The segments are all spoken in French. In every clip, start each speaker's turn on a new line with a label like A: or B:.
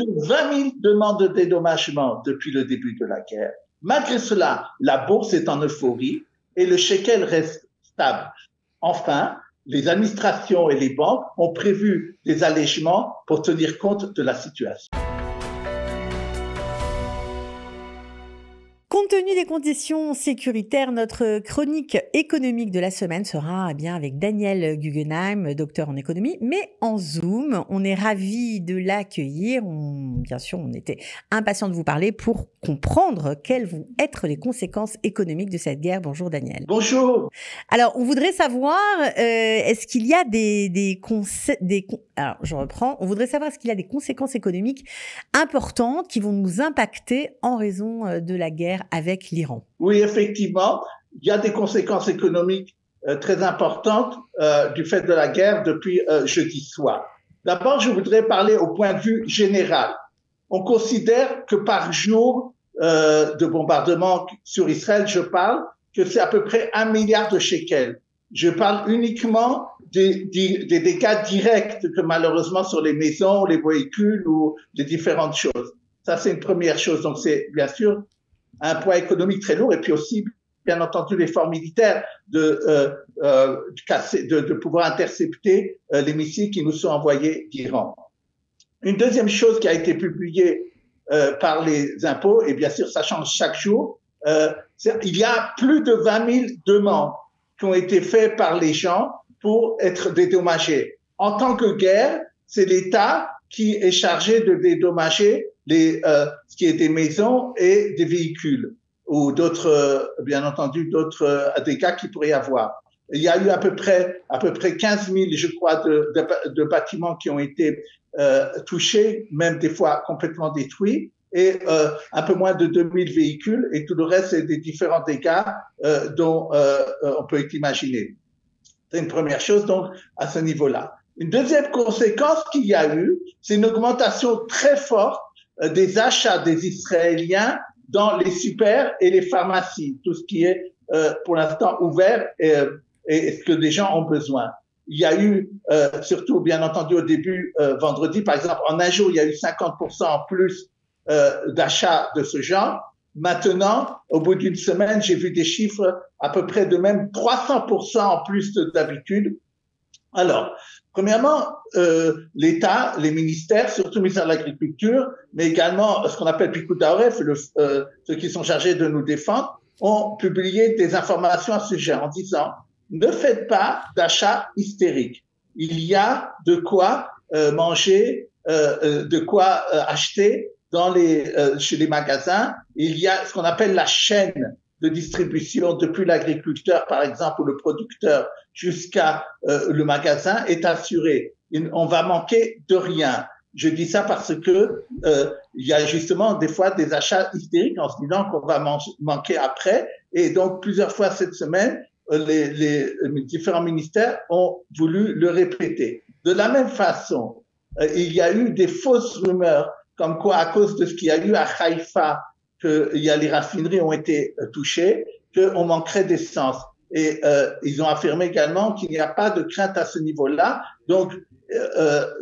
A: de 20 000 demandes de dédommagement depuis le début de la guerre. Malgré cela, la bourse est en euphorie et le shekel reste stable. Enfin, les administrations et les banques ont prévu des allègements pour tenir compte de la situation.
B: Compte tenu des conditions sécuritaires, notre chronique économique de la semaine sera bien avec Daniel Guggenheim, docteur en économie, mais en Zoom. On est ravis de l'accueillir. Bien sûr, on était impatients de vous parler pour comprendre quelles vont être les conséquences économiques de cette guerre. Bonjour Daniel.
A: Bonjour.
B: Alors, on voudrait savoir, est-ce qu'il y a alors, je reprends. On voudrait savoir est-ce qu'il y a des conséquences économiques importantes qui vont nous impacter en raison de la guerre avec l'Iran.
A: Oui, effectivement, il y a des conséquences économiques très importantes du fait de la guerre depuis jeudi soir. D'abord, je voudrais parler au point de vue général. On considère que par jour de bombardement sur Israël, je parle, que c'est à peu près 1 milliard de shekels. Je parle uniquement des dégâts directs que malheureusement sur les maisons, les véhicules ou les différentes choses. Ça, c'est une première chose. Donc, c'est bien sûr un poids économique très lourd et puis aussi, bien entendu, l'effort militaire de pouvoir intercepter les missiles qui nous sont envoyés d'Iran. Une deuxième chose qui a été publiée par les impôts, et bien sûr, ça change chaque jour, il y a plus de 20 000 demandes qui ont été faites par les gens pour être dédommagés. En tant que guerre, c'est l'État qui est chargé de dédommager ce qui est des maisons et des véhicules ou d'autres, bien entendu, d'autres dégâts qu'il pourrait y avoir. Il y a eu à peu près 15 000, je crois, de bâtiments qui ont été touchés, même des fois complètement détruits, et un peu moins de 2000 véhicules, et tout le reste, c'est des différents dégâts dont on peut imaginer. C'est une première chose, donc, à ce niveau-là. Une deuxième conséquence qu'il y a eu, c'est une augmentation très forte des achats des Israéliens dans les super et les pharmacies, tout ce qui est pour l'instant ouvert et ce que les gens ont besoin. Il y a eu, surtout bien entendu au début vendredi, par exemple, en un jour, il y a eu 50% en plus d'achats de ce genre. Maintenant, au bout d'une semaine, j'ai vu des chiffres à peu près de même 300% en plus d'habitude. Alors, premièrement, l'État, les ministères, surtout le ministère de l'Agriculture, mais également ce qu'on appelle Picud Aoref, ceux qui sont chargés de nous défendre, ont publié des informations à ce sujet en disant « Ne faites pas d'achats hystériques. Il y a de quoi manger, de quoi acheter chez les magasins. Il y a ce qu'on appelle la chaîne de distribution depuis l'agriculteur, par exemple, ou le producteur, jusqu'à le magasin est assuré. On va manquer de rien. Je dis ça parce que il y a justement des fois des achats hystériques en se disant qu'on va manquer après. Et donc, plusieurs fois cette semaine, les différents ministères ont voulu le répéter. De la même façon, il y a eu des fausses rumeurs comme quoi, à cause de ce qu'il y a eu à Haïfa, les raffineries ont été touchées, qu'on manquerait d'essence. Et ils ont affirmé également qu'il n'y a pas de crainte à ce niveau-là. Donc,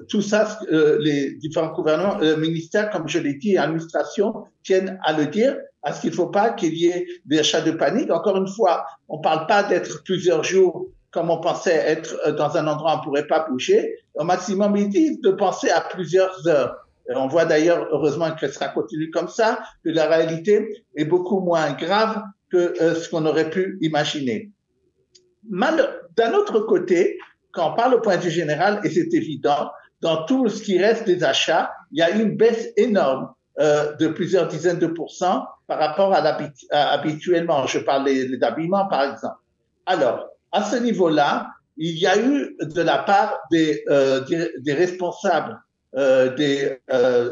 A: tout ça, les différents gouvernements, ministères, comme je l'ai dit, et administrations tiennent à le dire, à ce qu'il ne faut pas qu'il y ait des achats de panique. Encore une fois, on ne parle pas d'être plusieurs jours comme on pensait être dans un endroit où on ne pourrait pas bouger. Au maximum, ils disent de penser à plusieurs heures. On voit d'ailleurs, heureusement, que ça continue comme ça, que la réalité est beaucoup moins grave que ce qu'on aurait pu imaginer. D'un autre côté, quand on parle au point de vue général, et c'est évident, dans tout ce qui reste des achats, il y a eu une baisse énorme de plusieurs dizaines de pourcents par rapport à habituellement. Je parle d'habillement, par exemple. Alors, à ce niveau-là, il y a eu de la part des responsables des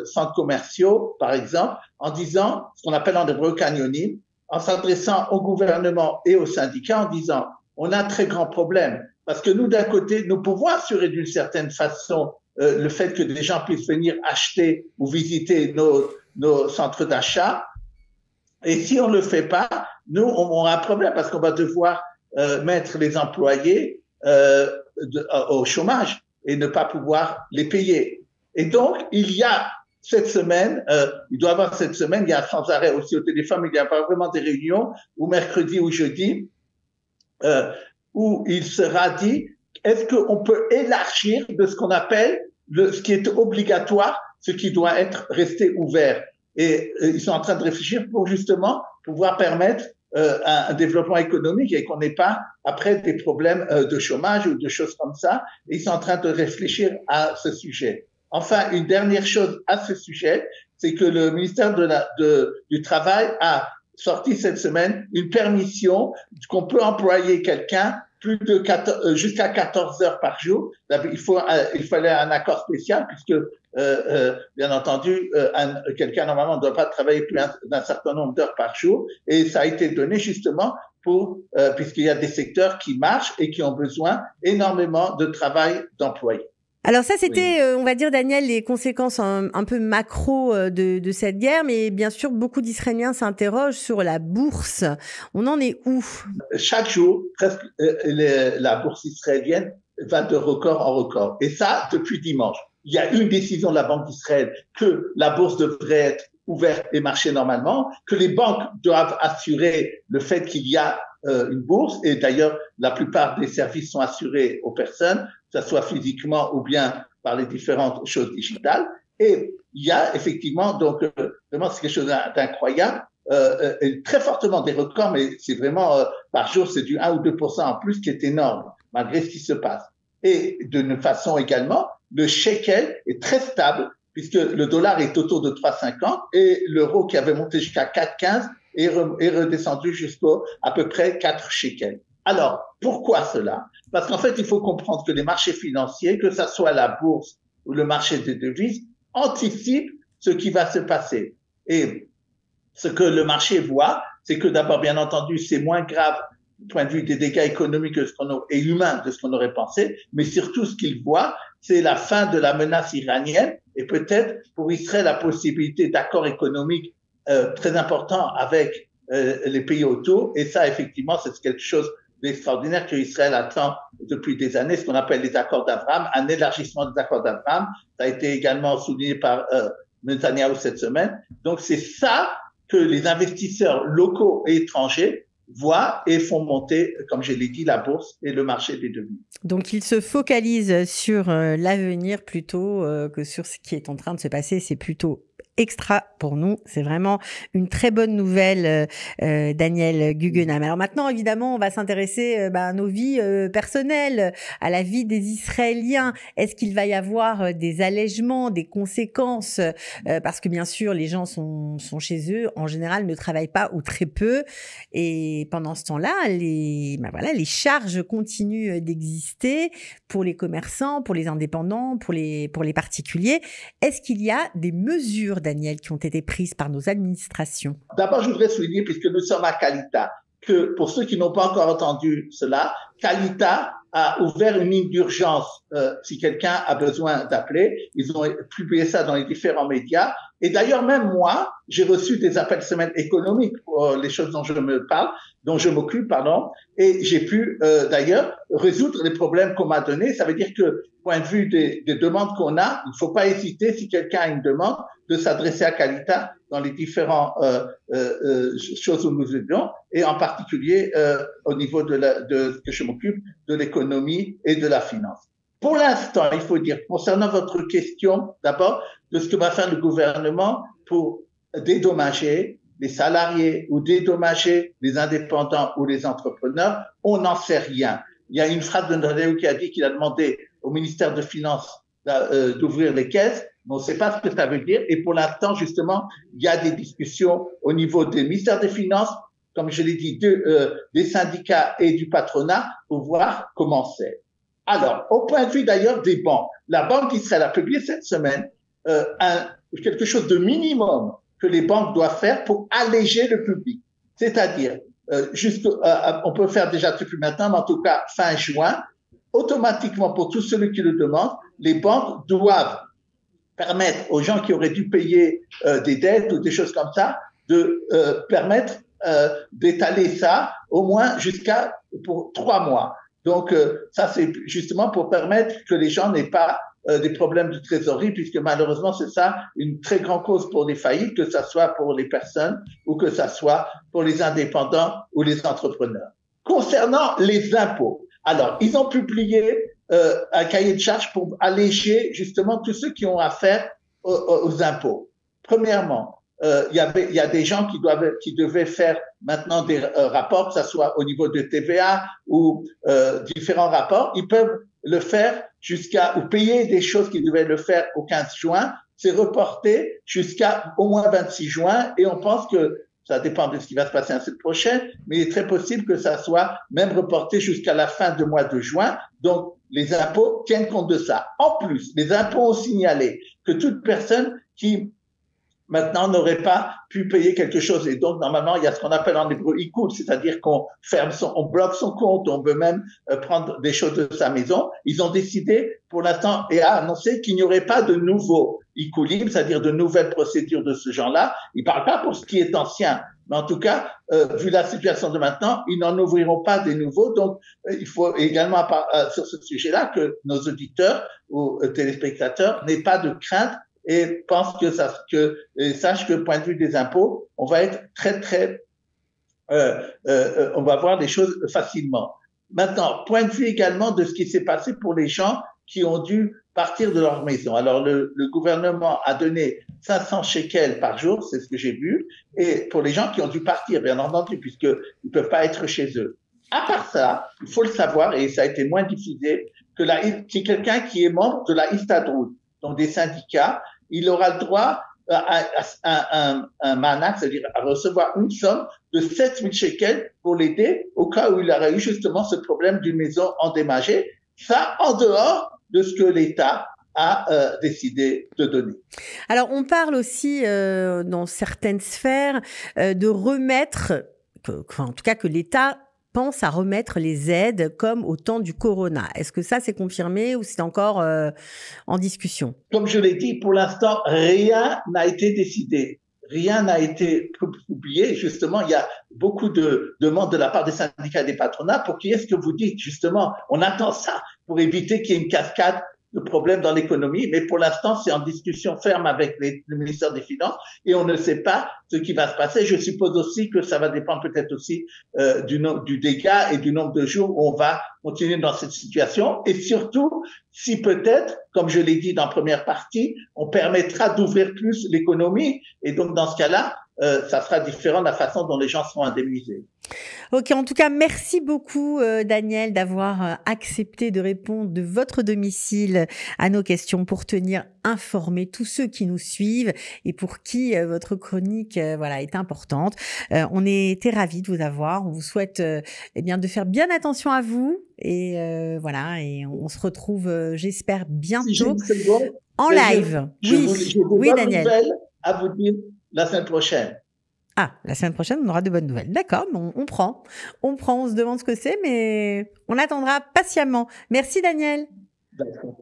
A: centres commerciaux, par exemple, en disant ce qu'on appelle en hébreu canyoning, en s'adressant au gouvernement et aux syndicats en disant on a un très grand problème parce que nous, d'un côté, nous pouvons assurer d'une certaine façon le fait que des gens puissent venir acheter ou visiter nos centres d'achat. Et si on ne le fait pas, nous, on aura un problème parce qu'on va devoir mettre les employés au chômage et ne pas pouvoir les payer. Et donc, il y a cette semaine, il doit y avoir cette semaine, il y a sans arrêt aussi au téléphone, mais il y a pas vraiment des réunions, ou mercredi ou jeudi, où il sera dit, est-ce qu'on peut élargir de ce qu'on appelle ce qui est obligatoire, ce qui doit être resté ouvert. Et ils sont en train de réfléchir pour justement pouvoir permettre un développement économique et qu'on n'ait pas après des problèmes de chômage ou de choses comme ça. Et ils sont en train de réfléchir à ce sujet. Enfin, une dernière chose à ce sujet, c'est que le ministère du Travail a sorti cette semaine une permission qu'on peut employer quelqu'un jusqu'à 14 heures par jour. Il fallait un accord spécial puisque, bien entendu, quelqu'un normalement ne doit pas travailler plus d'un certain nombre d'heures par jour. Et ça a été donné justement puisqu'il y a des secteurs qui marchent et qui ont besoin énormément de travail d'employés.
B: Alors ça, c'était, on va dire, Daniel, les conséquences un peu macro de cette guerre, mais bien sûr, beaucoup d'Israéliens s'interrogent sur la bourse. On en est où?
A: Chaque jour, presque, la bourse israélienne va de record en record. Et ça, depuis dimanche. Il y a une décision de la Banque d'Israël que la bourse devrait être ouverte et marcher normalement, que les banques doivent assurer le fait qu'il y a une bourse, et d'ailleurs, la plupart des services sont assurés aux personnes, que ce soit physiquement ou bien par les différentes choses digitales. Et il y a effectivement, donc, vraiment, c'est quelque chose d'incroyable, très fortement des records, mais c'est vraiment, par jour, c'est du 1 ou 2% en plus, qui est énorme, malgré ce qui se passe. Et d'une façon également, le shekel est très stable, puisque le dollar est autour de 3,50 et l'euro qui avait monté jusqu'à 4,15 est redescendu jusqu'à à peu près 4 shekels. Alors, pourquoi cela? Parce qu'en fait, il faut comprendre que les marchés financiers, que ça soit la bourse ou le marché des devises, anticipent ce qui va se passer. Et ce que le marché voit, c'est que d'abord, bien entendu, c'est moins grave du point de vue des dégâts économiques et humains de ce qu'on aurait pensé, mais surtout ce qu'il voit, c'est la fin de la menace iranienne et peut-être pour Israël la possibilité d'accords économiques très importants avec les pays autour. Et ça, effectivement, c'est quelque chose d'extraordinaire que Israël attend depuis des années, ce qu'on appelle les accords d'Abraham, un élargissement des accords d'Abraham. Ça a été également souligné par Netanyahu cette semaine. Donc, c'est ça que les investisseurs locaux et étrangers voient et font monter, comme je l'ai dit, la bourse et le marché des devises.
B: Donc, ils se focalisent sur l'avenir plutôt que sur ce qui est en train de se passer. C'est plutôt extra pour nous. C'est vraiment une très bonne nouvelle, Daniel Guggenheim. Alors maintenant, évidemment, on va s'intéresser à nos vies personnelles, à la vie des Israéliens. Est-ce qu'il va y avoir des allègements, des conséquences parce que bien sûr, les gens sont chez eux, en général, ne travaillent pas ou très peu. Et pendant ce temps-là, les charges continuent d'exister pour les commerçants, pour les indépendants, pour les particuliers. Est-ce qu'il y a des mesures, Daniel, qui ont été prises par nos administrations?
A: D'abord, je voudrais souligner, puisque nous sommes à Kalita, que pour ceux qui n'ont pas encore entendu cela, Kalita a ouvert une ligne d'urgence si quelqu'un a besoin d'appeler. Ils ont publié ça dans les différents médias. Et d'ailleurs, même moi, j'ai reçu des appels semaines économiques pour les choses dont je m'occupe, et j'ai pu d'ailleurs résoudre les problèmes qu'on m'a donnés. Ça veut dire que, point de vue des demandes qu'on a, il ne faut pas hésiter, si quelqu'un a une demande, de s'adresser à Kalita dans les différentes choses où nous aidons, et en particulier au niveau de ce que je m'occupe, de l'économie et de la finance. Pour l'instant, il faut dire, concernant votre question, d'abord, de ce que va faire le gouvernement pour dédommager les salariés ou dédommager les indépendants ou les entrepreneurs, on n'en sait rien. Il y a une phrase de Netanyahu qui a dit qu'il a demandé au ministère de Finances d'ouvrir les caisses, mais on ne sait pas ce que ça veut dire. Et pour l'instant, justement, il y a des discussions au niveau des ministères des Finances, comme je l'ai dit, des syndicats et du patronat pour voir comment c'est. Alors, au point de vue d'ailleurs des banques, la Banque d'Israël a publié cette semaine quelque chose de minimum que les banques doivent faire pour alléger le public. C'est-à-dire, on peut faire déjà depuis maintenant, mais en tout cas fin juin, automatiquement pour tous ceux qui le demandent, les banques doivent permettre aux gens qui auraient dû payer des dettes ou des choses comme ça, de permettre d'étaler ça au moins pour 3 mois. Donc, ça, c'est justement pour permettre que les gens n'aient pas des problèmes de trésorerie, puisque malheureusement, c'est ça une très grande cause pour les faillites, que ça soit pour les personnes ou que ça soit pour les indépendants ou les entrepreneurs. Concernant les impôts, alors, ils ont publié un cahier de charges pour alléger justement tous ceux qui ont affaire aux impôts. Premièrement, il y a des gens qui devaient faire maintenant des rapports, que ce soit au niveau de TVA ou différents rapports. Ils peuvent le faire ou payer des choses qu'ils devaient le faire au 15 juin. C'est reporté jusqu'à au moins 26 juin et on pense que ça dépend de ce qui va se passer la semaine prochaine, mais il est très possible que ça soit même reporté jusqu'à la fin du mois de juin. Donc, les impôts tiennent compte de ça. En plus, les impôts ont signalé que toute personne qui maintenant n'aurait pas pu payer quelque chose. Et donc, normalement, il y a ce qu'on appelle en hébreu ikut, c'est-à-dire qu'on on bloque son compte, on peut même prendre des choses de sa maison. Ils ont décidé, pour l'instant, et a annoncé qu'il n'y aurait pas de nouveaux ikulim, c'est-à-dire de nouvelles procédures de ce genre-là. Ils ne parlent pas pour ce qui est ancien. Mais en tout cas, vu la situation de maintenant, ils n'en ouvriront pas des nouveaux. Donc, il faut également, sur ce sujet-là, que nos auditeurs ou téléspectateurs n'aient pas de crainte et pense sache que, point de vue des impôts, on va être on va voir les choses facilement. Maintenant, point de vue également de ce qui s'est passé pour les gens qui ont dû partir de leur maison. Alors, le gouvernement a donné 500 shekels par jour, c'est ce que j'ai vu, et pour les gens qui ont dû partir, bien entendu, puisqu'ils ne peuvent pas être chez eux. À part ça, il faut le savoir, et ça a été moins diffusé, que c'est quelqu'un qui est membre de la Histadrut, donc des syndicats, il aura le droit à un manak, c'est-à-dire à recevoir une somme de 7 000 shekels pour l'aider au cas où il aurait eu justement ce problème d'une maison endommagée. Ça, en dehors de ce que l'État a décidé de donner.
B: Alors, on parle aussi dans certaines sphères de remettre, en tout cas que l'État pense à remettre les aides comme au temps du corona. Est-ce que ça, c'est confirmé ou c'est encore en discussion?
A: Comme je l'ai dit, pour l'instant, rien n'a été décidé. Rien n'a été publié. Justement, il y a beaucoup de demandes de la part des syndicats et des patronats pour qui est-ce que vous dites, justement, on attend ça pour éviter qu'il y ait une cascade de problèmes dans l'économie, mais pour l'instant, c'est en discussion ferme avec le ministère des Finances et on ne sait pas ce qui va se passer. Je suppose aussi que ça va dépendre peut-être aussi du dégât et du nombre de jours où on va continuer dans cette situation et surtout si peut-être, comme je l'ai dit dans la première partie, on permettra d'ouvrir plus l'économie et donc dans ce cas-là, ça sera différent de la façon dont les gens seront indemnisés.
B: Ok, en tout cas, merci beaucoup Daniel d'avoir accepté de répondre de votre domicile à nos questions pour tenir informés tous ceux qui nous suivent et pour qui votre chronique est importante. On était ravis de vous avoir. On vous souhaite de faire bien attention à vous et et on se retrouve, j'espère, bientôt en live.
A: Oui, Daniel. À vous dire la semaine prochaine.
B: Ah, la semaine prochaine, on aura de bonnes nouvelles. D'accord, on prend. On se demande ce que c'est, mais on attendra patiemment. Merci Daniel.
A: D'accord.